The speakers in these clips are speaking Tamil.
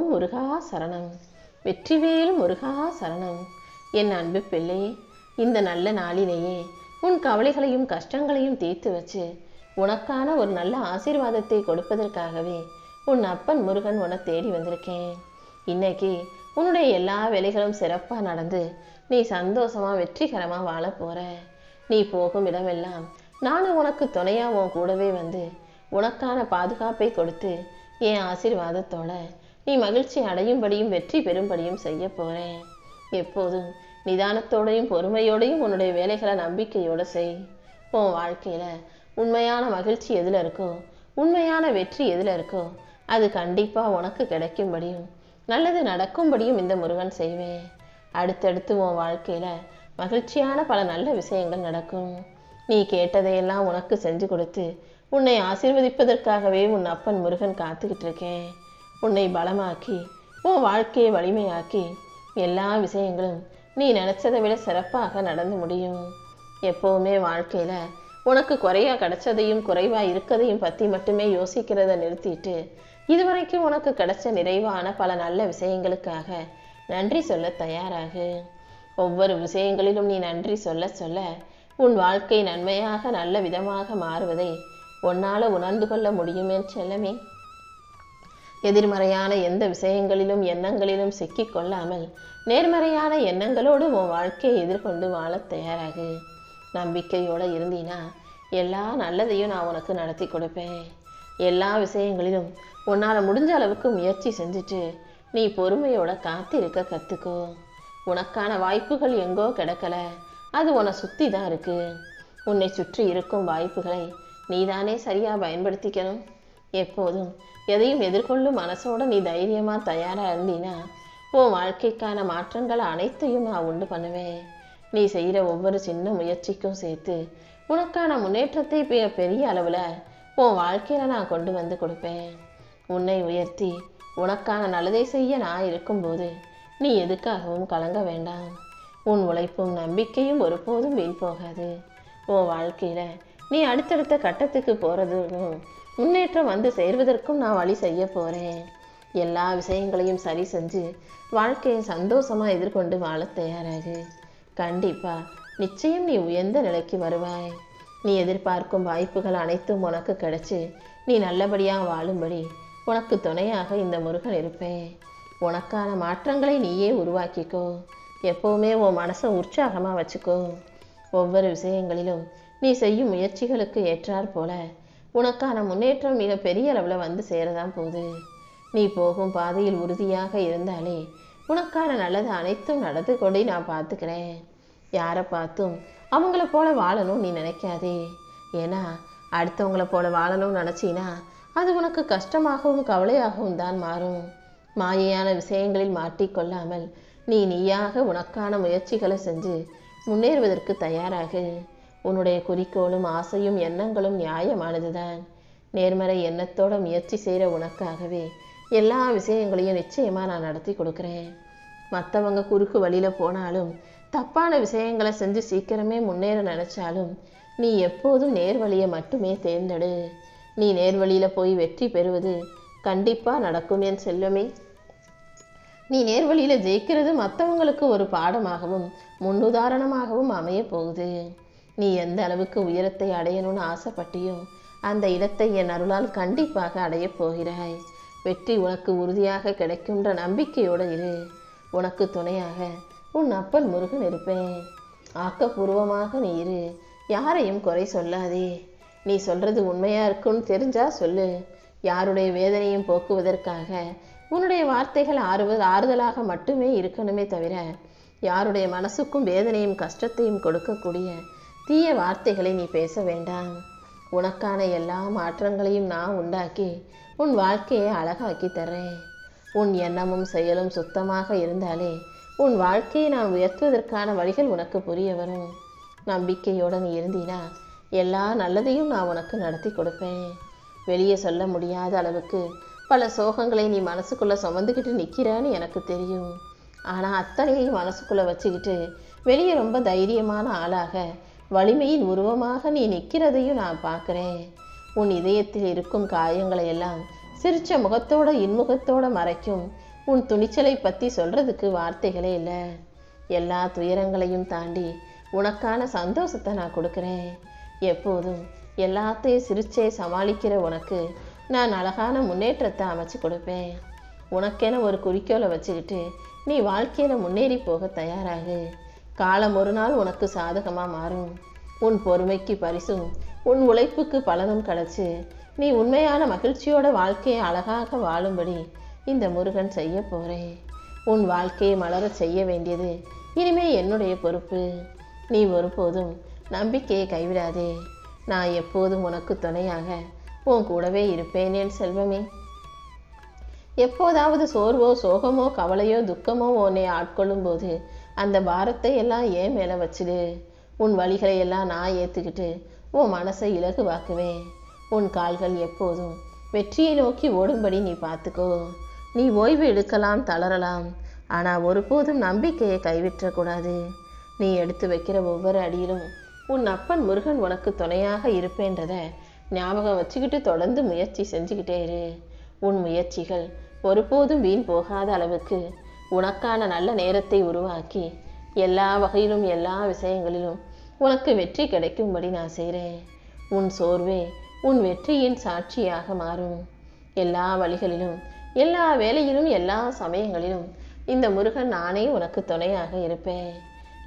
ஓம் முருகா சரணம். வெற்றிவேல் முருகா சரணம். என் அன்பு பிள்ளையே, இந்த நல்ல நாளிலேயே உன் கவலைகளையும் கஷ்டங்களையும் தீர்த்து வச்சு உனக்கான ஒரு நல்ல ஆசீர்வாதத்தை கொடுப்பதற்காகவே உன் அப்பன் முருகன் உன்னை தேடி வந்திருக்கேன். இன்னைக்கு உன்னுடைய எல்லா வேலைகளும் சிறப்பாக நடந்து நீ சந்தோஷமா வெற்றிகரமா வாழ போற. நீ போகும் இடமெல்லாம் நானும் உனக்கு துணையா உன் கூடவே வந்து உனக்கான பாதுகாப்பை கொடுத்து என் ஆசீர்வாதத்தோட நீ மகிழ்ச்சி அடையும்படியும் வெற்றி பெறும்படியும் செய்ய போறேன். எப்போதும் நிதானத்தோடையும் பொறுமையோடையும் உன்னுடைய வேலைகளை நம்பிக்கையோட செய். உன் வாழ்க்கையில உண்மையான மகிழ்ச்சி எதுல இருக்கோ, உண்மையான வெற்றி எதுல இருக்கோ, அது கண்டிப்பா உனக்கு கிடைக்கும்படியும் நல்லது நடக்கும்படியும் இந்த முருகன் செய்வேன். அடுத்தடுத்து உன் வாழ்க்கையில மகிழ்ச்சியான பல நல்ல விஷயங்கள் நடக்கும். நீ கேட்டதையெல்லாம் உனக்கு செஞ்சு கொடுத்து உன்னை ஆசீர்வதிப்பதற்காகவே உன் அப்பன் முருகன் காத்துக்கிட்டு இருக்கேன். உன்னை பலமாக்கி உன் வாழ்க்கையை வலிமையாக்கி எல்லா விஷயங்களும் நீ நினைச்சதை விட சிறப்பாக நடந்து முடியும். எப்பவுமே வாழ்க்கையில உனக்கு குறையா கிடைச்சதையும் குறைவா இருக்கதையும் பத்தி மட்டுமே யோசிக்கிறத நிறுத்திட்டு இதுவரைக்கும் உனக்கு கிடைச்ச நிறைவான பல நல்ல விஷயங்களுக்காக நன்றி சொல்ல தயாராகு. ஒவ்வொரு விஷயங்களிலும் நீ நன்றி சொல்ல சொல்ல உன் வாழ்க்கை நன்மையாக நல்ல விதமாக மாறுவதை உன்னால உணர்ந்து கொள்ள முடியுமே செல்லமே. எதிர்மறையான எந்த விஷயங்களிலும் எண்ணங்களிலும் சிக்கிக் கொள்ளாமல் நேர்மறையான எண்ணங்களோடு உன் வாழ்க்கையை எதிர்கொண்டு வாழ தயாராகு. நம்பிக்கையோட இருந்தீனா எல்லா நல்லதையும் நான் உனக்கு நடத்தி கொடுப்பேன். எல்லா விஷயங்களிலும் உன்னால் முடிஞ்ச அளவுக்கு முயற்சி செஞ்சுட்டு நீ பொறுமையோட காத்திருக்க கற்றுக்கோ. உனக்கான வாய்ப்புகள் எங்கோ கிடக்கல, அது உன்னை சுற்றி தான் இருக்கு. உன்னை சுற்றி இருக்கும் வாய்ப்புகளை நீதானே சரியாக பயன்படுத்திக்கணும். எப்போதும் எதையும் எதிர்கொள்ளும் மனசோட நீ தைரியமாக தயாராக இருந்தீனா உன் வாழ்க்கைக்கான மாற்றங்கள் அனைத்தையும் நான் உண்டு பண்ணுவேன். நீ செய்கிற ஒவ்வொரு சின்ன முயற்சிக்கும் சேர்த்து உனக்கான முன்னேற்றத்தை பெரிய அளவில் உன் வாழ்க்கையில் நான் கொண்டு வந்து கொடுப்பேன். உன்னை உயர்த்தி உனக்கான நல்லதை செய்ய நான் இருக்கும்போது நீ எதுக்காகவும் கலங்க வேண்டாம். உன் உழைப்பும் நம்பிக்கையும் ஒருபோதும் வீண் போகாது. உன் வாழ்க்கையில் நீ அடுத்தடுத்த கட்டத்துக்கு போகிறதுக்கும் முன்னேற்றம் வந்து சேர்வதற்கும் நான் வழி செய்ய போகிறேன். எல்லா விஷயங்களையும் சரி செஞ்சு வாழ்க்கையை சந்தோஷமாக எதிர்கொண்டு வாழ தயாராகு. கண்டிப்பாக நிச்சயம் நீ உயர்ந்த நிலைக்கு வருவாய். நீ எதிர்பார்க்கும் வாய்ப்புகள் அனைத்தும் உனக்கு கிடைச்சி நீ நல்லபடியாக வாழும்படி உனக்கு துணையாக இந்த முருகன் இருப்பேன். உனக்கான மாற்றங்களை நீயே உருவாக்கிக்கோ. எப்போவுமே உன் மனசை உற்சாகமாக வச்சுக்கோ. ஒவ்வொரு விஷயங்களிலும் நீ செய்யும் முயற்சிகளுக்கு ஏற்றாற் போல உனக்கான முன்னேற்றம் மிக பெரிய அளவில் வந்து சேரதான் போகுது. நீ போகும் பாதையில் உறுதியாக இருந்தாலே உனக்கான நல்லது அனைத்தும் நடந்து கொண்டே நான் பார்த்துக்கிறேன். யாரை பார்த்தும் அவங்கள போல வாழணும் நீ நினைக்காதே. ஏன்னா அடுத்தவங்கள போல வாழணும்னு நினச்சினா அது உனக்கு கஷ்டமாகவும் கவலையாகவும் தான் மாறும். மாயையான விஷயங்களில் மாட்டிக்கொள்ளாமல் நீயாக உனக்கான முயற்சிகளை செஞ்சு முன்னேறுவதற்கு தயாராகு. உன்னுடைய குறிக்கோளும் ஆசையும் எண்ணங்களும் நியாயமானதுதான். நேர்மறை எண்ணத்தோட முயற்சி செய்கிற உனக்காகவே எல்லா விஷயங்களையும் நிச்சயமாக நான் நடத்தி கொடுக்குறேன். மற்றவங்க குறுக்கு வழியில் போனாலும் தப்பான விஷயங்களை செஞ்சு சீக்கிரமே முன்னேற நினச்சாலும் நீ எப்போதும் நேர்வழியை மட்டுமே தேர்ந்தெடு. நீ நேர்வழியில் போய் வெற்றி பெறுவது கண்டிப்பாக நடக்கும் என் செல்வமே. நீ நேர்வழியில் ஜெயிக்கிறது மற்றவங்களுக்கு ஒரு பாடமாகவும் முன்னுதாரணமாகவும் அமைய போகுது. நீ எந்த அளவுக்கு உயரத்தை அடையணும்னு ஆசைப்பட்டியோ அந்த இடத்தை என் அருளால் கண்டிப்பாக அடையப் போகிறாய். வெற்றி உனக்கு உறுதியாக கிடைக்கும்ன்ற நம்பிக்கையோடு இரு. உனக்கு துணையாக உன் அப்பன் முருகன் இருப்பேன். ஆக்கப்பூர்வமாக நீ இரு. யாரையும் குறை சொல்லாதே. நீ சொல்றது உண்மையா இருக்குன்னு தெரிஞ்சா சொல்லு. யாருடைய வேதனையும் போக்குவதற்காக உன்னுடைய வார்த்தைகள் ஆறுதலாக மட்டுமே இருக்கணுமே தவிர யாருடைய மனசுக்கும் வேதனையும் கஷ்டத்தையும் கொடுக்கக்கூடிய தீய வார்த்தைகளை நீ பேச வேண்டாம். உனக்கான எல்லா மாற்றங்களையும் நான் உண்டாக்கி உன் வாழ்க்கையை அழகாக்கி தர்றேன். உன் எண்ணமும் செயலும் சுத்தமாக இருந்தாலே உன் வாழ்க்கையை நான் உயர்த்துவதற்கான வழிகள் உனக்கு புரிய வரும். நம்பிக்கையோடு நீ இருந்தீனா எல்லா நல்லதையும் நான் உனக்கு நடத்தி கொடுப்பேன். வெளியே சொல்ல முடியாத அளவுக்கு பல சோகங்களை நீ மனசுக்குள்ளே சுமந்துக்கிட்டு நிற்கிறான்னு எனக்கு தெரியும். ஆனால் அத்தனையும் மனசுக்குள்ளே வச்சுக்கிட்டு வெளியே ரொம்ப தைரியமான ஆளாக வலிமையின் உருவமாக நீ நிற்கிறதையும் நான் பார்க்குறேன். உன் இதயத்தில் இருக்கும் காயங்களை எல்லாம் சிரிச்ச முகத்தோட இன்முகத்தோட மறைக்கும் உன் துணிச்சலை பற்றி சொல்கிறதுக்கு வார்த்தைகளே இல்லை. எல்லா துயரங்களையும் தாண்டி உனக்கான சந்தோஷத்தை நான் கொடுக்குறேன். எப்போதும் எல்லாத்தையும் சிரிச்சே சமாளிக்கிற உனக்கு நான் அழகான முன்னேற்றத்தை அமைச்சு கொடுப்பேன். உனக்கென ஒரு குறிக்கோளை வச்சுக்கிட்டு நீ வாழ்க்கையில் முன்னேறி போக தயாராகு. காலம் ஒரு நாள் உனக்கு சாதகமாக மாறும். உன் பொறுமைக்கு பரிசும் உன் உழைப்புக்கு பலனும் கிடச்சி நீ உண்மையான மகிழ்ச்சியோட வாழ்க்கையை அழகாக வாழும்படி இந்த முருகன் செய்ய போகிறேன். உன் வாழ்க்கையை மலர செய்ய வேண்டியது இனிமே என்னுடைய பொறுப்பு. நீ ஒருபோதும் நம்பிக்கையை கைவிடாதே. நான் எப்போதும் உனக்கு துணையாக உன் கூடவே இருப்பேன் என் செல்வமே. எப்போதாவது சோர்வோ சோகமோ கவலையோ துக்கமோ உன்னை ஆட்கொள்ளும் போது அந்த பாரத்தை எல்லாம் ஏன் மேலே வச்சுடு. உன் வழிகளை எல்லாம் நான் ஏற்றுக்கிட்டு உன் மனசை இலகுவாக்குவேன். உன் கால்கள் எப்போதும் வெற்றியை நோக்கி ஓடும்படி நீ பார்த்துக்கோ. நீ ஓய்வு எடுக்கலாம், தளரலாம், ஆனால் ஒருபோதும் நம்பிக்கையை கைவிற்றக்கூடாது. நீ எடுத்து வைக்கிற ஒவ்வொரு அடியிலும் உன் அப்பன் முருகன் உனக்கு துணையாக இருப்பேன்றத ஞாபகம் வச்சுக்கிட்டு தொடர்ந்து முயற்சி செஞ்சுக்கிட்டே இரு. உன் முயற்சிகள் ஒருபோதும் வீண் போகாத அளவுக்கு உனக்கான நல்ல நேரத்தை உருவாக்கி எல்லா வகையிலும் எல்லா விஷயங்களிலும் உனக்கு வெற்றி கிடைக்கும்படி நான் செய்கிறேன். உன் சோர்வே உன் வெற்றியின் சாட்சியாக மாறும். எல்லா வழிகளிலும் எல்லா வேலையிலும் எல்லா சமயங்களிலும் இந்த முருகன் நானே உனக்கு துணையாக இருப்பேன்.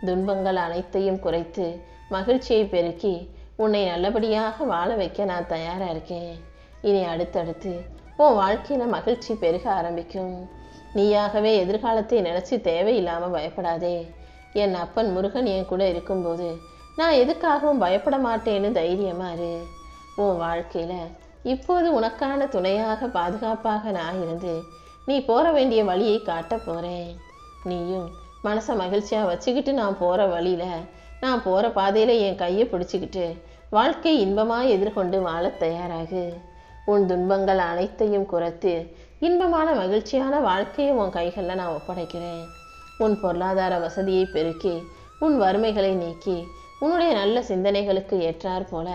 துன்பங்கள் அனைத்தையும் குறைத்து மகிழ்ச்சியை பெருக்கி உன்னை நல்லபடியாக வாழ வைக்க நான் தயாராக இருக்கேன். இனி அடுத்தடுத்து உன் வாழ்க்கையில் மகிழ்ச்சி பெருக ஆரம்பிக்கும். நீயாகவே எதிர்காலத்தை நினச்சி தேவையில்லாமல் பயப்படாதே. என் அப்பன் முருகன் என் கூட இருக்கும்போது நான் எதுக்காகவும் பயப்பட மாட்டேன்னு தைரியமாக இரு. உன் வாழ்க்கையில் இப்போது உனக்கான துணையாக பாதுகாப்பாக நான் இருந்து நீ போற வேண்டிய வழியை காட்ட போகிறேன். நீயும் மனசை மகிழ்ச்சியாக வச்சுக்கிட்டு நான் போகிற வழியில் நான் போகிற பாதையில் என் கையை பிடிச்சிக்கிட்டு வாழ்க்கை இன்பமாக எதிர்கொண்டு வாழ தயாராகு. உன் துன்பங்கள் அனைத்தையும் குறைத்து இன்பமான மகிழ்ச்சியான வாழ்க்கையை உன் கைகளில் நான் ஒப்படைக்கிறேன். உன் பொருளாதார வசதியை பெருக்கி உன் வறுமைகளை நீக்கி உன்னுடைய நல்ல சிந்தனைகளுக்கு ஏற்றாற் போல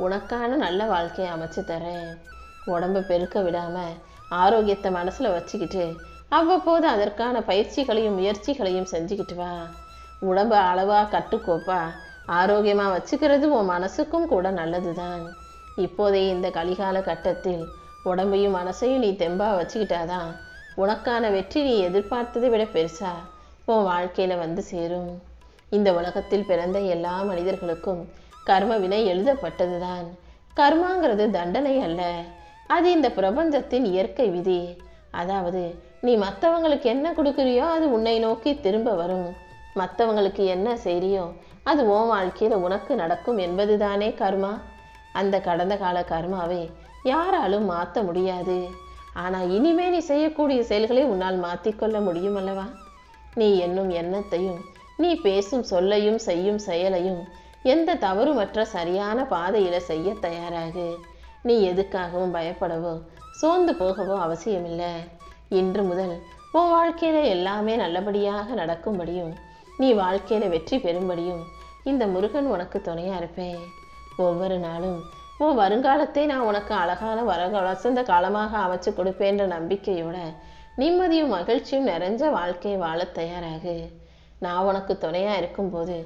உனக்கான நல்ல வாழ்க்கையை அமைச்சு தரேன். உடம்பை பெருக்க விடாமல் ஆரோக்கியத்தை மனசில் வச்சுக்கிட்டு அவ்வப்போது அதற்கான பயிற்சிகளையும் முயற்சிகளையும் செஞ்சுக்கிட்டு வா. உடம்பை அளவாக கட்டுக்கோப்பா ஆரோக்கியமாக வச்சுக்கிறது உன் மனசுக்கும் கூட நல்லது தான். இப்போதைய இந்த கலிகால கட்டத்தில் உடம்பையும் மனசையும் நீ தெம்பாக வச்சுக்கிட்டாதான் உனக்கான வெற்றி நீ எதிர்பார்த்ததை விட பெருசா உன் வாழ்க்கையில் வந்து சேரும். இந்த உலகத்தில் பிறந்த எல்லா மனிதர்களுக்கும் கர்ம வினை எழுதப்பட்டது தான். கர்மாங்கிறது தண்டனை அல்ல, அது இந்த பிரபஞ்சத்தின் இயற்கை விதி. அதாவது நீ மற்றவங்களுக்கு என்ன கொடுக்குறியோ அது உன்னை நோக்கி திரும்ப வரும். மற்றவங்களுக்கு என்ன செய்றியோ அது உன் வாழ்க்கையில் உனக்கு நடக்கும் என்பது தானே கர்மா. அந்த கடந்த கால கர்மாவை யாராலும் மாற்ற முடியாது. ஆனால் இனிமே நீ செய்யக்கூடிய செயல்களை உன்னால் மாற்றிக்கொள்ள முடியும் அல்லவா? நீ என்னும் எண்ணத்தையும் நீ பேசும் சொல்லையும் செய்யும் செயலையும் எந்த தவறுமற்ற சரியான பாதையில் செய்ய தயாராகு. நீ எதுக்காகவும் பயப்படவோ சோர்ந்து போகவோ அவசியமில்லை. இன்று முதல் உன் வாழ்க்கையில் எல்லாமே நல்லபடியாக நடக்கும்படியும் நீ வாழ்க்கையில் வெற்றி பெறும்படியும் இந்த முருகன் உனக்கு துணையாக இருப்பேன். ஒவ்வொரு நாளும் உன் வருங்காலத்தை நான் உனக்கு அழகான வசந்த காலமாக அமைச்சு கொடுப்பேன்ற நம்பிக்கையோட நிம்மதியும் மகிழ்ச்சியும் நிறைஞ்ச வாழ்க்கையை வாழ தயாராகு. நான் உனக்கு துணையாக இருக்கும்போது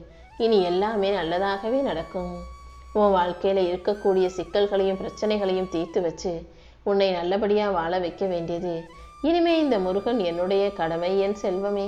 இனி எல்லாமே நல்லதாகவே நடக்கும். உன் வாழ்க்கையில் இருக்கக்கூடிய சிக்கல்களையும் பிரச்சனைகளையும் தீர்த்து வச்சு உன்னை நல்லபடியாக வாழ வைக்க வேண்டியது இனிமே இந்த முருகன் என்னுடைய கடமை என் செல்வமே.